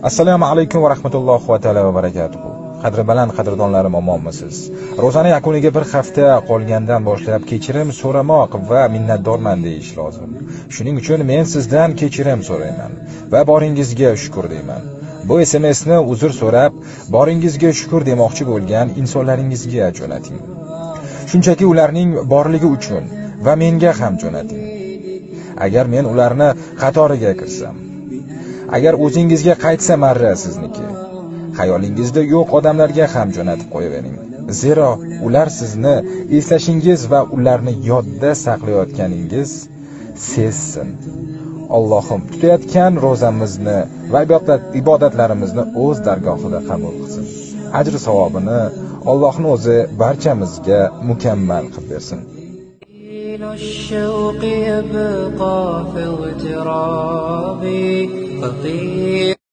Assalomu alaykum va rahmatullohi va taala va barakatuh. Qadri baland qadrdonlarim, omonmisiz? Ro'zani yakuniga bir hafta qolgandan boshlab kechirim so'ramoq va minnatdorman deyish lozim. Shuning uchun men sizdan kechirim so'rayman va boringizga shukr deyman. Bu SMSni uzr so'rab, boringizga shukr demoqchi bo'lgan insonlaringizga jo'nating. Shunchaki ularning borligi uchun va menga ham jo'nating. Agar men ularni qatoriga kirsam, agar o'zingizga qaytsa marra sizniki, xayolingizda yo'q odamlarga ham jo'natib qo'yavering. Zero ular sizni eslashingiz va ularni yodda saqlayotganingiz sezsin. Allohim tutayotgan ro'zamizni va ibodatlarimizni o'z dargohida qabul qilsin. Ajr savobini Allohning o'zi barchamizga mukammal qilib bersin. الشوق يبقى في اغترابي